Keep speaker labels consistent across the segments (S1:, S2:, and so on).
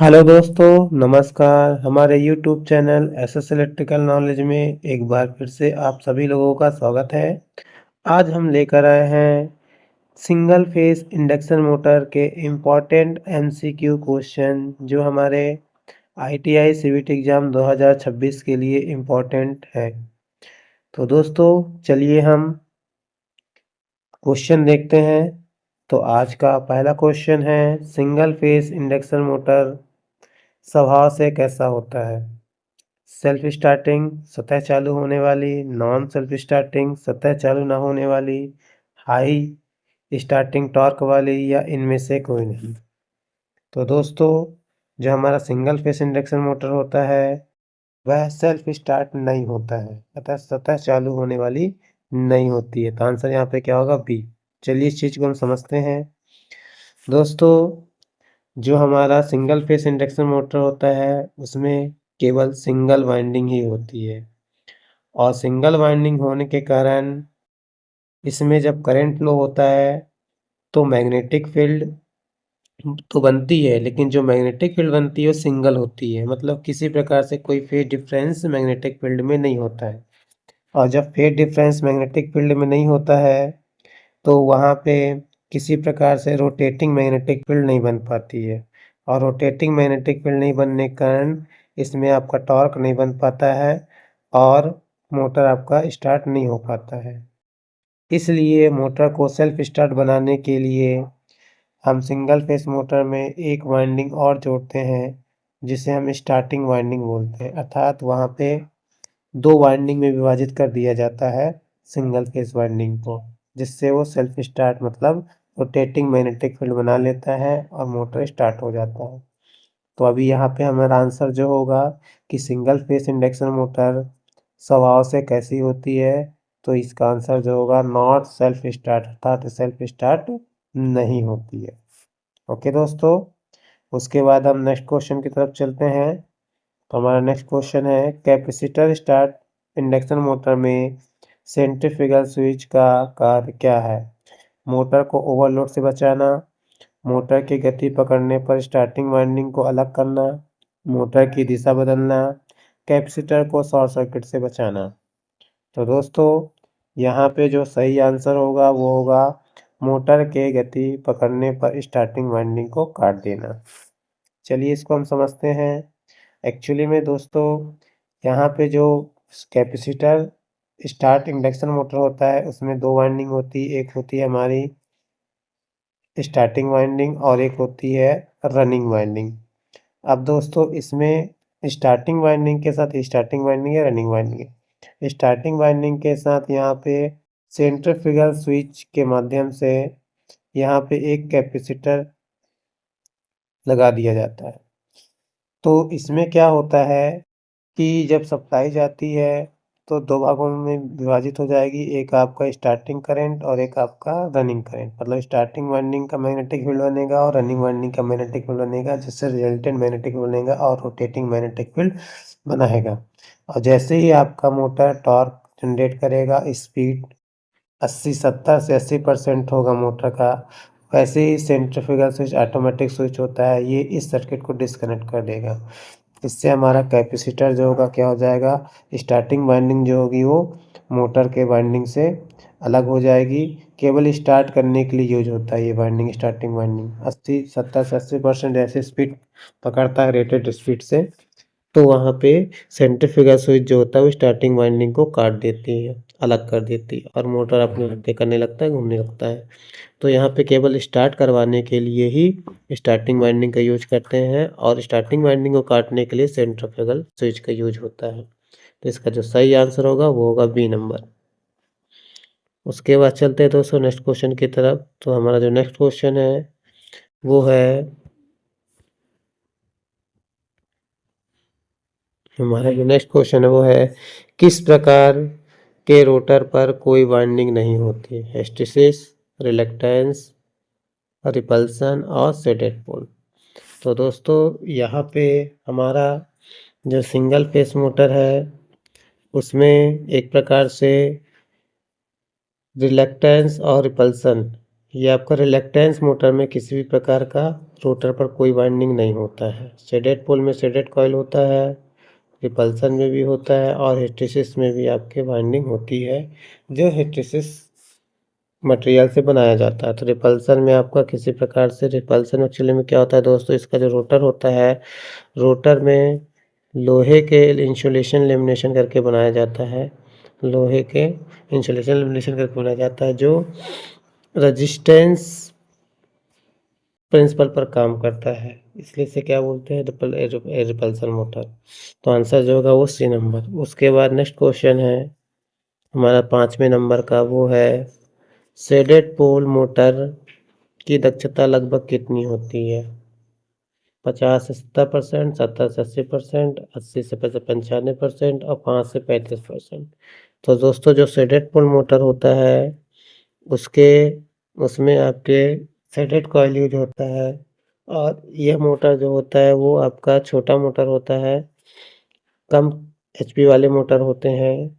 S1: Hello दोस्तों, नमस्कार। हमारे YouTube channel SS electrical knowledge में एक बार फिर से आप सभी लोगों का स्वागत है। आज हम लेकर आए हैं सिंगल फेस इंडक्शन मोटर के इम्पोर्टेंट एमसीक्यू क्वेश्चन जो हमारे आईटीआई सीवीटी एग्ज़ाम 2026 के लिए इम्पोर्टेंट है। तो दोस्तों चलिए हम क्वेश्चन देखते हैं। तो आज का पहला क्वेश्चन है, सिंगल फेस इंडक्शन मोटर स्वभाव से कैसा होता है? सेल्फ स्टार्टिंग, स्वतः चालू होने वाली, नॉन सेल्फ स्टार्टिंग, स्वतः चालू ना होने वाली, हाई स्टार्टिंग टॉर्क वाली, या इनमें से कोई नहीं। तो दोस्तों, जो हमारा सिंगल फेस इंडक्शन मोटर होता है वह सेल्फ स्टार्ट नहीं होता है, अतः स्वतः चालू होने वाली नहीं होती है। तो आंसर यहाँ पे क्या होगा? बी। चलिए इस चीज़ को हम समझते हैं। दोस्तों, जो हमारा सिंगल फेस इंडक्शन मोटर होता है उसमें केवल सिंगल वाइंडिंग ही होती है, और सिंगल वाइंडिंग होने के कारण इसमें जब करंट फ्लो होता है तो मैग्नेटिक फील्ड तो बनती है, लेकिन जो मैग्नेटिक फील्ड बनती है वो सिंगल होती है, मतलब किसी प्रकार से कोई फेज डिफरेंस मैग्नेटिक फील्ड में नहीं होता है। और जब फेज डिफरेंस मैग्नेटिक फील्ड में नहीं होता है तो वहाँ पे किसी प्रकार से रोटेटिंग मैग्नेटिक फील्ड नहीं बन पाती है, और रोटेटिंग मैग्नेटिक फील्ड नहीं बनने के कारण इसमें आपका टॉर्क नहीं बन पाता है और मोटर आपका स्टार्ट नहीं हो पाता है। इसलिए मोटर को सेल्फ स्टार्ट बनाने के लिए हम सिंगल फेस मोटर में एक वाइंडिंग और जोड़ते हैं जिसे हम स्टार्टिंग वाइंडिंग बोलते हैं, अर्थात वहाँ पे दो वाइंडिंग में विभाजित कर दिया जाता है सिंगल फेस वाइंडिंग को, जिससे वो सेल्फ स्टार्ट मतलब रोटेटिंग मैग्नेटिक फील्ड बना लेता है और मोटर स्टार्ट हो जाता है। तो अभी यहाँ पे हमारा आंसर जो होगा कि सिंगल फेस इंडक्शन मोटर स्वभाव से कैसी होती है, तो इसका आंसर जो होगा नॉट सेल्फ स्टार्ट, अर्थात सेल्फ स्टार्ट नहीं होती है। ओके दोस्तों, उसके बाद हम नेक्स्ट क्वेश्चन की तरफ चलते हैं। तो हमारा नेक्स्ट क्वेश्चन है, कैपेसिटर स्टार्ट इंडक्शन मोटर में सेंट्रीफ्यूगल स्विच का कार्य क्या है? मोटर को ओवरलोड से बचाना, मोटर की गति पकड़ने पर स्टार्टिंग वाइंडिंग को अलग करना, मोटर की दिशा बदलना, कैपेसिटर को शॉर्ट सर्किट से बचाना। तो दोस्तों, यहाँ पे जो सही आंसर होगा वो होगा मोटर के गति पकड़ने पर स्टार्टिंग वाइंडिंग को काट देना। चलिए इसको हम समझते हैं। एक्चुअली में दोस्तों, यहाँ पे जो कैपेसिटर स्टार्ट इंडक्शन मोटर होता है उसमें दो वाइंडिंग होती है, एक होती है हमारी स्टार्टिंग वाइंडिंग और एक होती है रनिंग वाइंडिंग। अब दोस्तों, इसमें स्टार्टिंग वाइंडिंग के साथ स्टार्टिंग वाइंडिंग है, रनिंग वाइंडिंग है। स्टार्टिंग वाइंडिंग के साथ यहाँ पे सेंट्रीफ्यूगल स्विच के माध्यम से यहाँ पे एक कैपेसिटर लगा दिया जाता है। तो इसमें क्या होता है कि जब सप्लाई जाती है तो दो भागों में विभाजित हो जाएगी, एक आपका स्टार्टिंग करंट और एक आपका रनिंग करंट। मतलब स्टार्टिंग वाइंडिंग का मैग्नेटिक फील्ड बनेगा और रनिंग वाइंडिंग का मैग्नेटिक फील्ड बनेगा, जिससे रिजल्टेंट मैग्नेटिक फील्ड बनेगा और रोटेटिंग मैग्नेटिक फील्ड बनाएगा। और जैसे ही आपका मोटर टॉर्क जनरेट करेगा, स्पीड 70 से 80% होगा मोटर का, वैसे ही सेंट्रीफ्यूगल स्विच ऑटोमेटिक स्विच होता है, ये इस सर्किट को डिस्कनेक्ट कर देगा। इससे हमारा कैपेसिटर जो होगा क्या हो जाएगा, स्टार्टिंग वाइंडिंग जो होगी वो मोटर के वाइंडिंग से अलग हो जाएगी। केवल स्टार्ट करने के लिए यूज होता है ये वाइंडिंग, स्टार्टिंग वाइंडिंग 70 से 80% जैसे स्पीड पकड़ता है रेटेड स्पीड से, तो वहाँ पे सेंट्रीफ्यूगल स्विच जो होता है वो स्टार्टिंग वाइंडिंग को काट देती है, अलग कर देती है, और मोटर अपने हरकतें करने लगता है, घूमने लगता है। तो यहाँ पे केवल स्टार्ट करवाने के लिए ही स्टार्टिंग वाइंडिंग का यूज करते हैं, और स्टार्टिंग वाइंडिंग को काटने के लिए सेंट्रीफ्यूगल स्विच का यूज होता है। तो इसका जो सही आंसर होगा वो होगा बी नंबर। उसके बाद चलते हैं दोस्तों नेक्स्ट क्वेश्चन की तरफ। तो हमारा जो नेक्स्ट क्वेश्चन है वो है, हमारा जो नेक्स्ट क्वेश्चन है वो है, किस प्रकार के रोटर पर कोई वाइंडिंग नहीं होती है? हिस्टैरिसीस, रिलक्टेंस, रिपल्सन और सेडेड पोल। तो दोस्तों, यहाँ पे हमारा जो सिंगल फेस मोटर है उसमें एक प्रकार से रिलक्टेंस और रिपल्सन ये आपका रिलक्टेंस मोटर में किसी भी प्रकार का रोटर पर कोई वाइंडिंग नहीं होता है। शेडेड पोल में शेडेड कॉइल होता है, रिपल्सन में भी होता है और हिस्टैरिसीस में भी आपके वाइंडिंग होती है, जो हिस्टैरिसीस मटेरियल से बनाया जाता है। तो रिपल्सन में आपका किसी प्रकार से रिपल्सन एक्चुअली में क्या होता है दोस्तों, इसका जो रोटर होता है, रोटर में लोहे के इंसुलेशन लेमिनेशन करके बनाया जाता है। लोहे के इंसुलेशन लेमिनेशन करके बनाया जाता है, जो रेजिस्टेंस प्रिंसिपल पर काम करता है, इसलिए इसे क्या बोलते हैं, रिपल्सन मोटर। तो आंसर जो होगा वो सी नंबर। उसके बाद नेक्स्ट क्वेश्चन है हमारा 5वें नंबर का, वो है शेडेड पोल मोटर की दक्षता लगभग कितनी होती है? 50 से 70%, 70 से 80%, 80 से 95% और 5 से 35%। तो दोस्तों जो शेडेड पोल मोटर होता है उसके उसमें आपके शेडेड कॉइल यूज होता है, और यह मोटर जो होता है वो आपका छोटा मोटर होता है, कम एचपी वाले मोटर होते हैं,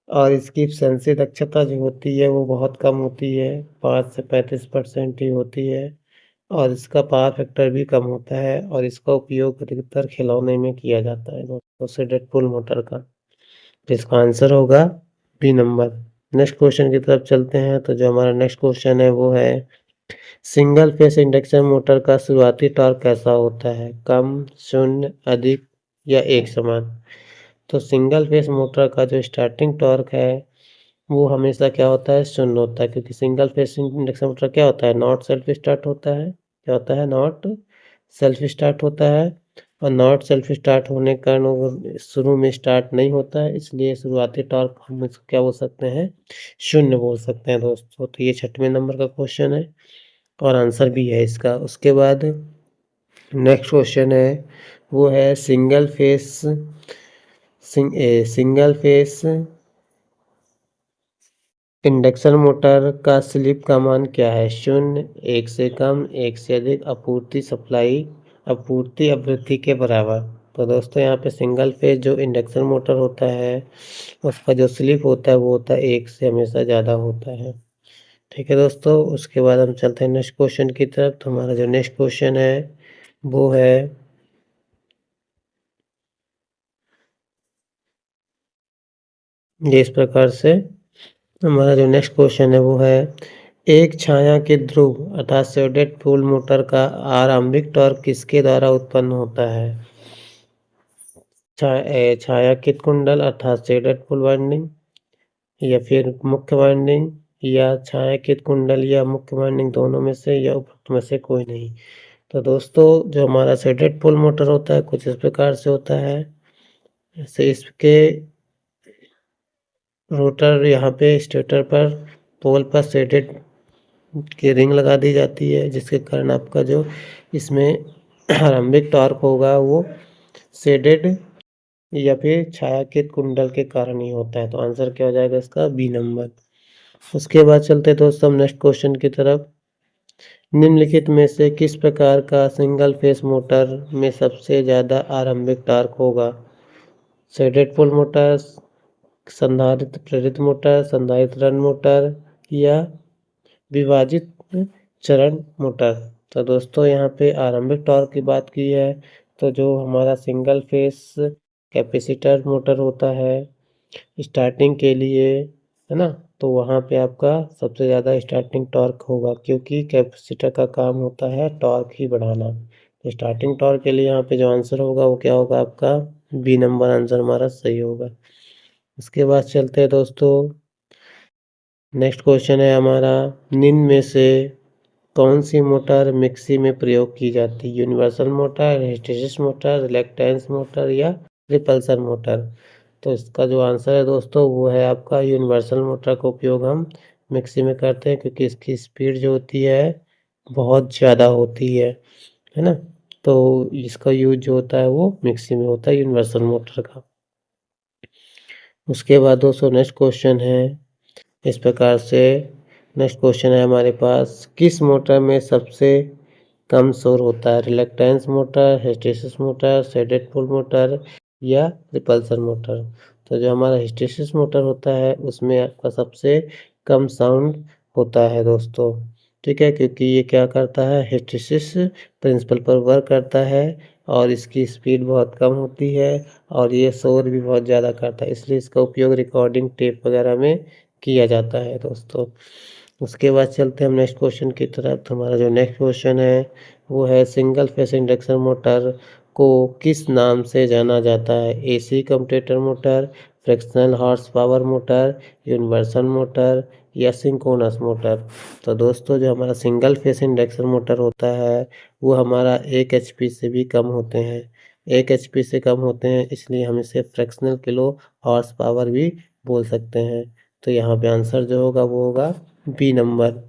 S1: और इसकी एफिशिएंसी दक्षता जो होती है वो बहुत कम होती है, 5 से 35% ही होती है, और इसका पावर फैक्टर भी कम होता है, और इसका उपयोग अधिकतर खिलौने में किया जाता है दोस्तों, शेडेड पोल मोटर का। तो इसका आंसर होगा बी नंबर। नेक्स्ट क्वेश्चन की तरफ चलते हैं। तो जो हमारा नेक्स्ट क्वेश्चन है वो है सिंगल फेस इंडक्शन मोटर का शुरुआती टॉर्क कैसा होता है? कम, शून्य, अधिक या एक समान? तो सिंगल फेस मोटर का जो स्टार्टिंग टॉर्क है वो हमेशा क्या होता है, शून्य होता है, क्योंकि सिंगल फेस इंडक्शन मोटर क्या होता है, नॉट सेल्फ स्टार्ट होता है। क्या होता है? नॉट सेल्फ स्टार्ट होता है, और नॉट सेल्फ स्टार्ट होने के कारण वो शुरू में स्टार्ट नहीं होता है, इसलिए शुरुआती टॉर्क हम इसको क्या बोल सकते हैं, शून्य बोल सकते हैं दोस्तों। तो ये 6वें नंबर का क्वेश्चन है और आंसर भी है इसका। उसके बाद नेक्स्ट क्वेश्चन है वो है सिंगल फेस इंडक्शन मोटर का स्लिप का मान क्या है? शून्य, 1 से कम, 1 से अधिक, आपूर्ति आवृत्ति के बराबर। तो दोस्तों यहाँ पे सिंगल फेज जो इंडक्शन मोटर होता है उसका जो स्लिप होता है वो होता है 1 से हमेशा ज़्यादा होता है। ठीक है दोस्तों, उसके बाद हम चलते हैं नेक्स्ट क्वेश्चन की तरफ। तो हमारा जो नेक्स्ट क्वेश्चन है वो है ये इस प्रकार से। हमारा जो नेक्स्ट क्वेश्चन है वो है एक छाया के ध्रुव अर्थात शेडेड पोल मोटर का आरंभिक टॉर्क किसके द्वारा उत्पन्न होता है? छायांकित कुंडल अर्थात शेडेड पोल वाइंडिंग, या फिर मुख्य वाइंडिंग, या छायांकित कुंडल या मुख्य वाइंडिंग, दोनों में से या उपरोक्त में से कोई नहीं। तो दोस्तों जो हमारा शेडेड पोल मोटर होता है कुछ इस प्रकार से होता है। जैसे इसके रोटर यहाँ पे स्टेटर पर पोल पर शेडेड की रिंग लगा दी जाती है, जिसके कारण आपका जो इसमें आरंभिक टॉर्क होगा वो शेडेड या फिर छायांकित कुंडल के कारण ही होता है। तो आंसर क्या हो जाएगा इसका? B number. उसके बाद चलते हैं दोस्तों नेक्स्ट क्वेश्चन की तरफ। निम्नलिखित में से किस प्रकार का सिंगल फेस मोटर में सबसे ज़्यादा आरंभिक टॉर्क होगा? शेडेड पोल मोटर, संधारित्र प्रेरित मोटर, संधारित्र रन मोटर, या विभाजित चरण मोटर। तो दोस्तों यहाँ पे आरंभिक टॉर्क की बात की है, तो जो हमारा सिंगल फेस कैपेसिटर मोटर होता है स्टार्टिंग के लिए, है ना, तो वहाँ पे आपका सबसे ज़्यादा स्टार्टिंग टॉर्क होगा, क्योंकि कैपेसिटर का काम होता है टॉर्क ही बढ़ाना। तो स्टार्टिंग टॉर्क के लिए यहाँ पे जो आंसर होगा वो क्या होगा आपका? बी नंबर आंसर हमारा सही होगा। उसके बाद चलते हैं दोस्तों नेक्स्ट क्वेश्चन है हमारा निम्न में से कौन सी मोटर मिक्सी में प्रयोग की जाती है? Universal motor, hysteresis motor, reluctance motor, या रिपल्सन मोटर? तो इसका जो आंसर है दोस्तों वो है आपका यूनिवर्सल मोटर का उपयोग हम मिक्सी में करते हैं, क्योंकि इसकी स्पीड जो होती है बहुत ज़्यादा होती है ना, तो इसका यूज जो होता है वो मिक्सी में होता है यूनिवर्सल मोटर का। उसके बाद दोस्तों नेक्स्ट क्वेश्चन है इस प्रकार से। नेक्स्ट क्वेश्चन है हमारे पास किस मोटर में सबसे कम शोर होता है? Reluctance motor, hysteresis motor, shaded pole motor, या रिपल्सन मोटर? तो जो हमारा हिस्टैरिसीस मोटर होता है उसमें आपका सबसे कम साउंड होता है दोस्तों। ठीक है, क्योंकि ये क्या करता है, हिस्टैरिसीस प्रिंसिपल पर वर्क करता है और इसकी स्पीड बहुत कम होती है और ये शोर भी बहुत ज़्यादा करता है, इसलिए इसका उपयोग रिकॉर्डिंग टेप वगैरह में किया जाता है दोस्तों। उसके बाद चलते हैं हम नेक्स्ट क्वेश्चन की तरफ। तो हमारा जो नेक्स्ट क्वेश्चन है वो है सिंगल फेस इंडक्शन मोटर को किस नाम से जाना जाता है? AC commutator motor, frictional horse power motor, universal motor या सिंक्रोनस मोटर। तो दोस्तों जो हमारा सिंगल फेस इंडक्शन मोटर होता है वो हमारा 1 एचपी से भी कम होते हैं। 1 एचपी से कम होते हैं इसलिए हम इसे फ्रैक्शनल किलो हॉर्स पावर भी बोल सकते हैं। तो यहाँ पे आंसर जो होगा वो होगा बी नंबर।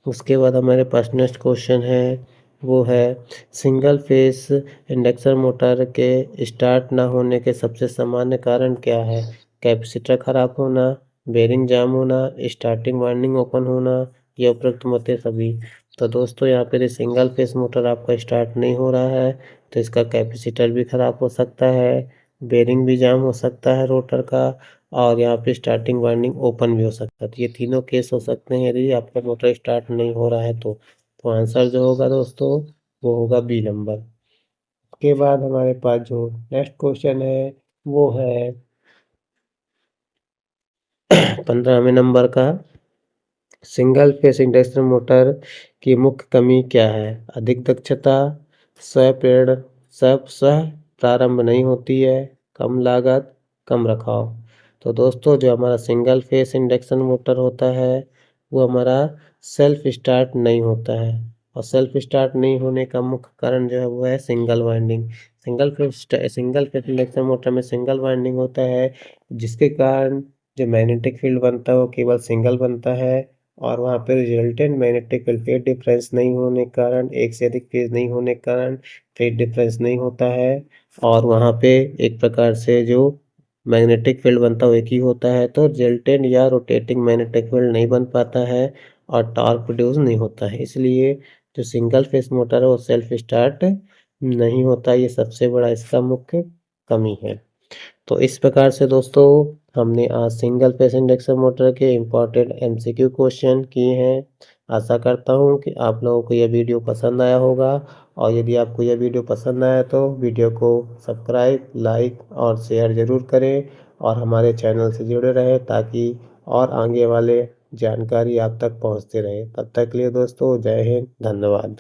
S1: उसके बाद हमारे पास नेक्स्ट क्वेश्चन है वो है सिंगल फेस इंडक्शन मोटर के स्टार्ट ना होने के सबसे सामान्य कारण क्या है? कैपेसिटर खराब होना, बेरिंग जाम होना, स्टार्टिंग वाइंडिंग ओपन होना या उपरोक्त मते सभी। तो दोस्तों यहाँ पे सिंगल फेस मोटर आपका स्टार्ट नहीं हो रहा है तो इसका कैपेसिटर भी खराब हो सकता है, बेरिंग भी जाम हो सकता है रोटर का और यहाँ पे स्टार्टिंग वाइंडिंग ओपन भी हो सकता है। तो ये तीनों केस हो सकते हैं यदि आपका मोटर स्टार्ट नहीं हो रहा है तो आंसर जो होगा दोस्तों वो होगा बी नंबर। उसके बाद हमारे पास जो नेक्स्ट क्वेश्चन है वो है 15वें नंबर का। सिंगल फेस इंडक्शन मोटर की मुख्य कमी क्या है? अधिक दक्षता, स्वप्रेरण स्वतः प्रारंभ नहीं होती है, कम लागत, कम रखाव। तो दोस्तों जो हमारा सिंगल फेस इंडक्शन मोटर होता है वो हमारा सेल्फ स्टार्ट नहीं होता है और सेल्फ स्टार्ट नहीं होने का मुख्य कारण जो है वो है single winding. Single phase induction motor में सिंगल वाइंडिंग होता है जिसके कारण जो मैग्नेटिक फील्ड बनता है वो केवल सिंगल बनता है और वहाँ पे resultant magnetic field phase difference नहीं होने के कारण, एक से अधिक फेज नहीं होने के कारण फेज डिफरेंस नहीं होता है और वहाँ पे एक प्रकार से जो मैग्नेटिक फील्ड बनता है वो एक ही होता है तो रिजल्टेंट या रोटेटिंग मैग्नेटिक फील्ड नहीं बन पाता है और टॉर्क प्रोड्यूस नहीं होता है। इसलिए जो सिंगल फेस मोटर है वो सेल्फ स्टार्ट नहीं होता, ये सबसे बड़ा इसका मुख्य कमी है। तो इस प्रकार से दोस्तों हमने आज सिंगल फेस इंडक्शन मोटर के इम्पोर्टेंट एमसीक्यू क्वेश्चन किए हैं। आशा करता हूँ कि आप लोगों को यह वीडियो पसंद आया होगा और यदि आपको यह वीडियो पसंद आया तो वीडियो को सब्सक्राइब, लाइक और शेयर ज़रूर करें और हमारे चैनल से जुड़े रहें ताकि और आगे वाले जानकारी आप तक पहुँचते रहे। तब तक के लिए दोस्तों जय हिंद, धन्यवाद।